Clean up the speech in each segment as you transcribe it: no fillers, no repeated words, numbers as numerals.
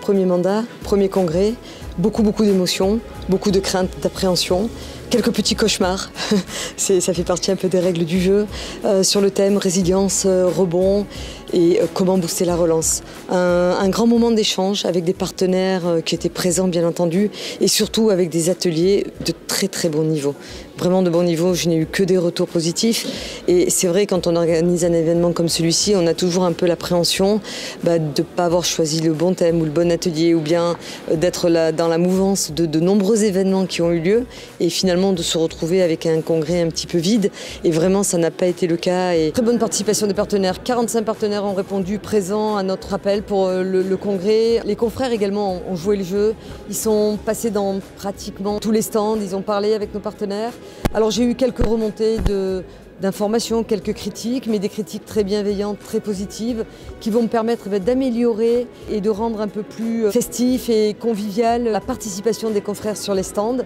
premier mandat, premier congrès, beaucoup d'émotions, beaucoup de craintes, d'appréhension, quelques petits cauchemars, ça fait partie un peu des règles du jeu, sur le thème résilience, rebond et comment booster la relance. Un grand moment d'échange avec des partenaires qui étaient présents bien entendu et surtout avec des ateliers de très bon niveau. Vraiment de bon niveau, je n'ai eu que des retours positifs et c'est vrai quand on organise un événement comme celui-ci, on a toujours un peu l'appréhension de ne pas avoir choisi le bon thème ou le bon atelier ou bien d'être dans la mouvance de nombreux événements qui ont eu lieu et finalement de se retrouver avec un congrès un petit peu vide et vraiment ça n'a pas été le cas. Et très bonne participation des partenaires, 45 partenaires ont répondu présents à notre appel pour le congrès. Les confrères également ont joué le jeu, ils sont passés dans pratiquement tous les stands, ils ont parlé avec nos partenaires. Alors j'ai eu quelques remontées d'informations, quelques critiques, mais des critiques très bienveillantes, très positives, qui vont me permettre d'améliorer et de rendre un peu plus festif et convivial la participation des confrères sur les stands.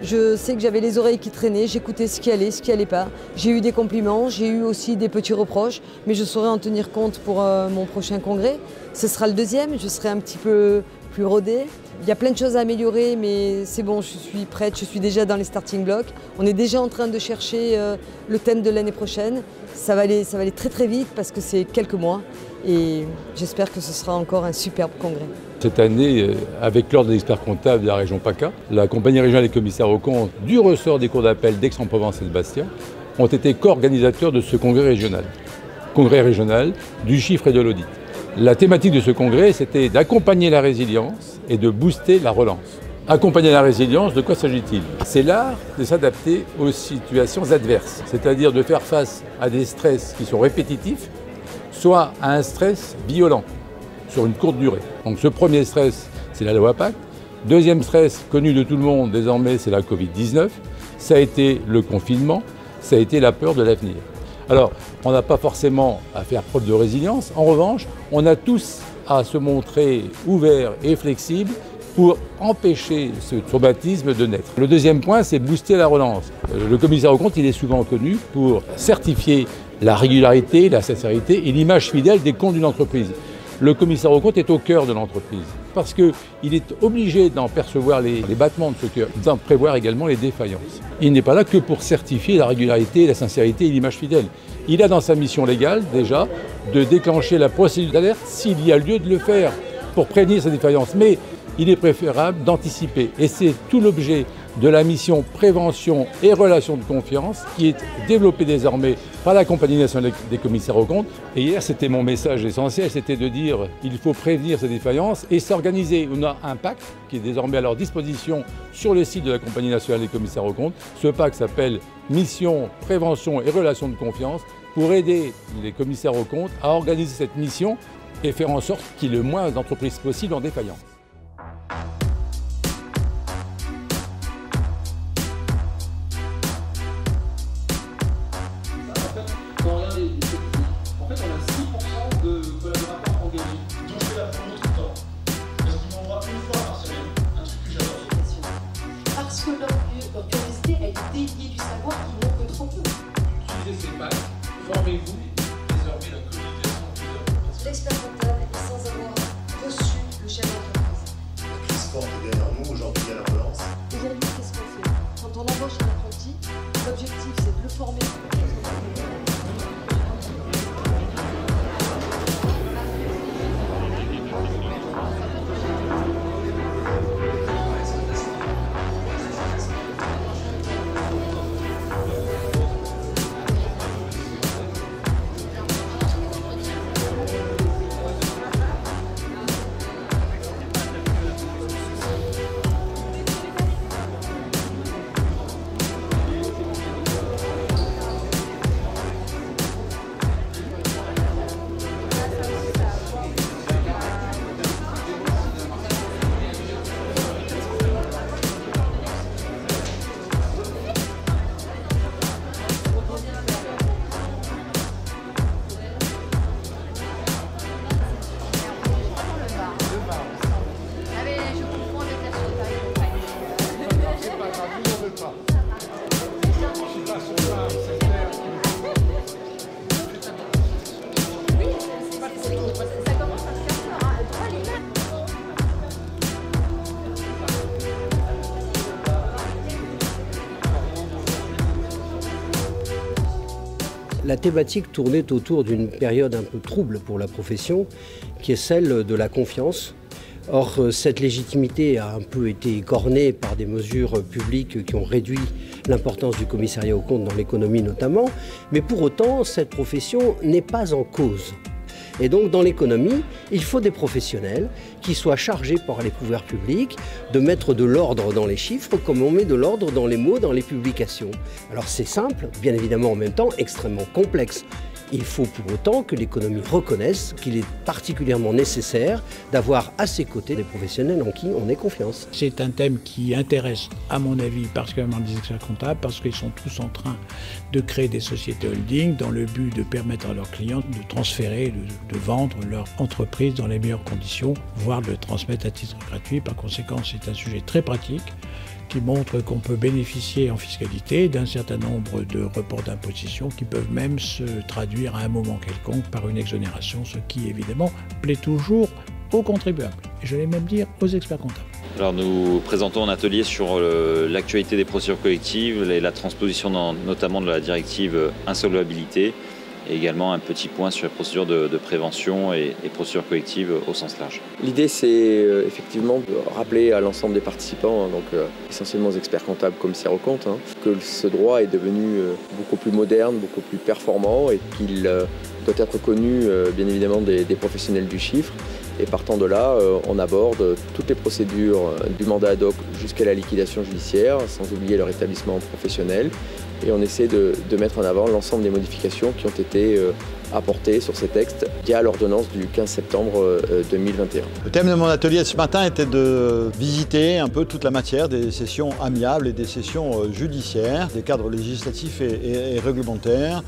Je sais que j'avais les oreilles qui traînaient, j'écoutais ce qui allait pas. J'ai eu des compliments, j'ai eu aussi des petits reproches, mais je saurai en tenir compte pour mon prochain congrès. Ce sera le deuxième, je serai un petit peu plus rodée. Il y a plein de choses à améliorer, mais c'est bon, je suis prête, je suis déjà dans les starting blocks. On est déjà en train de chercher le thème de l'année prochaine. Ça va aller très vite parce que c'est quelques mois et j'espère que ce sera encore un superbe congrès. Cette année, avec l'Ordre des experts comptables de la région PACA, la compagnie régionale des commissaires aux comptes du ressort des cours d'appel d'Aix-en-Provence et de Bastia ont été co-organisateurs de ce congrès régional. Congrès régional du chiffre et de l'audit. La thématique de ce congrès, c'était d'accompagner la résilience et de booster la relance. Accompagner la résilience, de quoi s'agit-il? C'est l'art de s'adapter aux situations adverses, c'est-à-dire de faire face à des stress qui sont répétitifs, soit à un stress violent, sur une courte durée. Donc ce premier stress, c'est la loi Pacte. Deuxième stress, connu de tout le monde désormais, c'est la Covid-19. Ça a été le confinement, ça a été la peur de l'avenir. Alors, on n'a pas forcément à faire preuve de résilience. En revanche, on a tous à se montrer ouverts et flexibles pour empêcher ce traumatisme de naître. Le deuxième point, c'est booster la relance. Le commissaire aux comptes, il est souvent connu pour certifier la régularité, la sincérité et l'image fidèle des comptes d'une entreprise. Le commissaire aux comptes est au cœur de l'entreprise parce qu'il est obligé d'en percevoir les battements de ce cœur, d'en prévoir également les défaillances. Il n'est pas là que pour certifier la régularité, la sincérité et l'image fidèle. Il a dans sa mission légale déjà de déclencher la procédure d'alerte s'il y a lieu de le faire pour prévenir ces défaillances. Mais il est préférable d'anticiper et c'est tout l'objet de la mission prévention et relations de confiance qui est développée désormais par la Compagnie nationale des commissaires aux comptes. Et hier, c'était mon message essentiel, c'était de dire qu'il faut prévenir ces défaillances et s'organiser. On a un pacte qui est désormais à leur disposition sur le site de la Compagnie nationale des commissaires aux comptes. Ce pacte s'appelle Mission, Prévention et Relations de confiance pour aider les commissaires aux comptes à organiser cette mission et faire en sorte qu'il y ait le moins d'entreprises possible en défaillance. Quand on regarde les statistiques, en fait, on a 6% de collaborateurs engagés. Donc, je fais la promo tout le temps. Parce qu'ils m'envoient une fois par semaine un truc que j'adore. Parce que leur curiosité est dédiée du savoir qu'ils n'ont que trop peu. Utilisez ces packs, formez-vous, désormais la communication est plus importante. L'expert comptable est sans avoir reçu le chef d'entreprise. La crise forte est derrière nous, aujourd'hui il y a la relance. Aujourd'hui, qu'est-ce qu'on fait? Quand on embauche un apprenti, l'objectif c'est de le former. La thématique tournait autour d'une période un peu trouble pour la profession, qui est celle de la confiance. Or, cette légitimité a un peu été écornée par des mesures publiques qui ont réduit l'importance du commissariat aux comptes dans l'économie notamment, mais pour autant, cette profession n'est pas en cause. Et donc, dans l'économie, il faut des professionnels qui soient chargés par les pouvoirs publics de mettre de l'ordre dans les chiffres comme on met de l'ordre dans les mots, dans les publications. Alors c'est simple, bien évidemment en même temps extrêmement complexe. Il faut pour autant que l'économie reconnaisse qu'il est particulièrement nécessaire d'avoir à ses côtés des professionnels en qui on ait confiance. C'est un thème qui intéresse, à mon avis, particulièrement les experts comptables, parce qu'ils sont tous en train de créer des sociétés holding dans le but de permettre à leurs clients de transférer, de vendre leur entreprise dans les meilleures conditions, voire de le transmettre à titre gratuit. Par conséquent, c'est un sujet très pratique qui montre qu'on peut bénéficier en fiscalité d'un certain nombre de reports d'imposition qui peuvent même se traduire à un moment quelconque par une exonération, ce qui évidemment plaît toujours aux contribuables, et je vais même dire aux experts comptables. Alors nous présentons un atelier sur l'actualité des procédures collectives et la transposition notamment de la directive insolvabilité, et également un petit point sur les procédures de prévention et procédures collectives au sens large. L'idée, c'est effectivement de rappeler à l'ensemble des participants, donc essentiellement aux experts comptables, commissaires aux comptes, que ce droit est devenu beaucoup plus moderne, beaucoup plus performant et qu'il doit être connu bien évidemment des professionnels du chiffre. Et partant de là, on aborde toutes les procédures du mandat ad hoc jusqu'à la liquidation judiciaire, sans oublier leur établissement professionnel. Et on essaie de mettre en avant l'ensemble des modifications qui ont été apportées sur ces textes via l'ordonnance du 15 septembre 2021. Le thème de mon atelier ce matin était de visiter un peu toute la matière des sessions amiables et des sessions judiciaires, des cadres législatifs et réglementaires,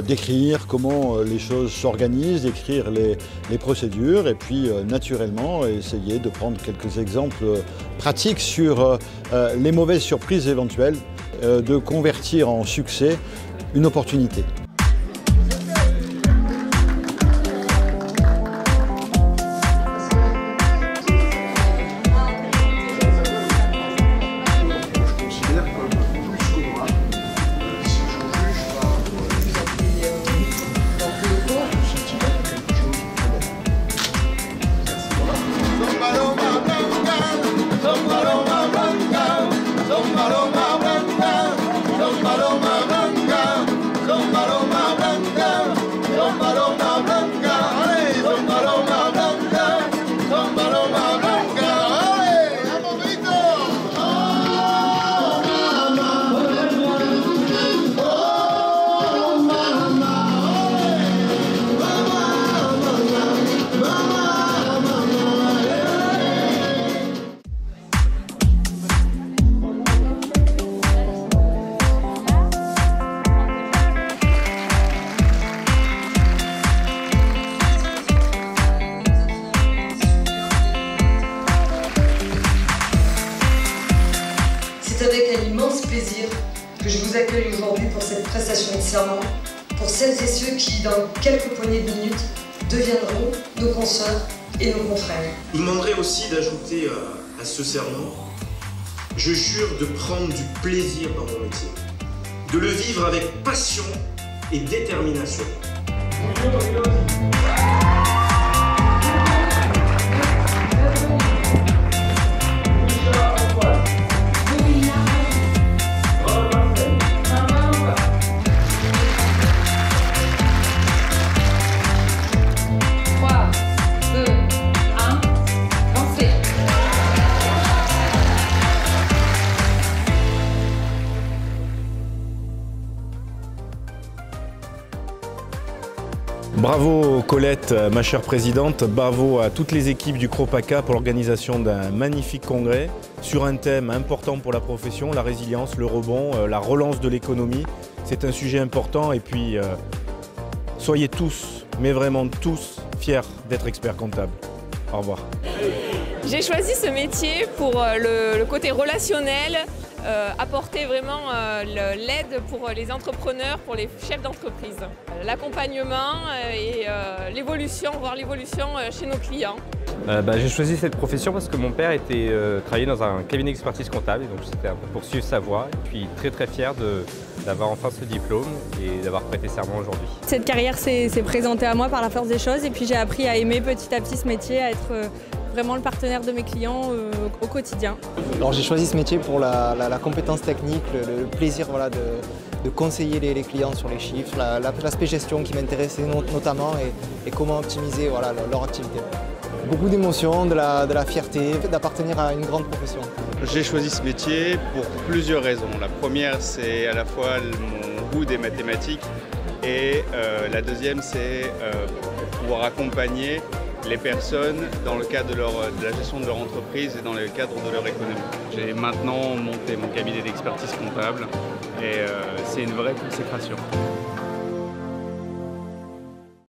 d'écrire comment les choses s'organisent, d'écrire les procédures et puis naturellement essayer de prendre quelques exemples pratiques sur les mauvaises surprises éventuelles, de convertir en succès une opportunité. C'est avec un immense plaisir que je vous accueille aujourd'hui pour cette prestation de serment, pour celles et ceux qui, dans quelques poignées de minutes, deviendront nos consoeurs et nos confrères. Je vous demanderai aussi d'ajouter à ce serment, je jure de prendre du plaisir dans mon métier, de le vivre avec passion et détermination. Bravo Colette, ma chère présidente, bravo à toutes les équipes du CROPACA pour l'organisation d'un magnifique congrès sur un thème important pour la profession, la résilience, le rebond, la relance de l'économie. C'est un sujet important et puis soyez tous, mais vraiment tous, fiers d'être experts comptables. Au revoir. J'ai choisi ce métier pour le côté relationnel, apporter vraiment l'aide pour les entrepreneurs, pour les chefs d'entreprise. L'accompagnement et l'évolution, voir l'évolution chez nos clients. J'ai choisi cette profession parce que mon père travaillait dans un cabinet d'expertise comptable, et donc c'était un peu pour suivre sa voie. Et puis très fier d'avoir enfin ce diplôme et d'avoir prêté serment aujourd'hui. Cette carrière s'est présentée à moi par la force des choses, et puis j'ai appris à aimer petit à petit ce métier, à être vraiment le partenaire de mes clients au quotidien. Alors j'ai choisi ce métier pour la compétence technique, le plaisir de conseiller les clients sur les chiffres, l'aspect gestion qui m'intéressait notamment, et comment optimiser leur activité. Beaucoup d'émotions, de la fierté, d'appartenir à une grande profession. J'ai choisi ce métier pour plusieurs raisons. La première, c'est à la fois mon goût des mathématiques, et la deuxième, c'est pouvoir accompagner les personnes dans le cadre de la gestion de leur entreprise et dans le cadre de leur économie. J'ai maintenant monté mon cabinet d'expertise comptable, et c'est une vraie consécration.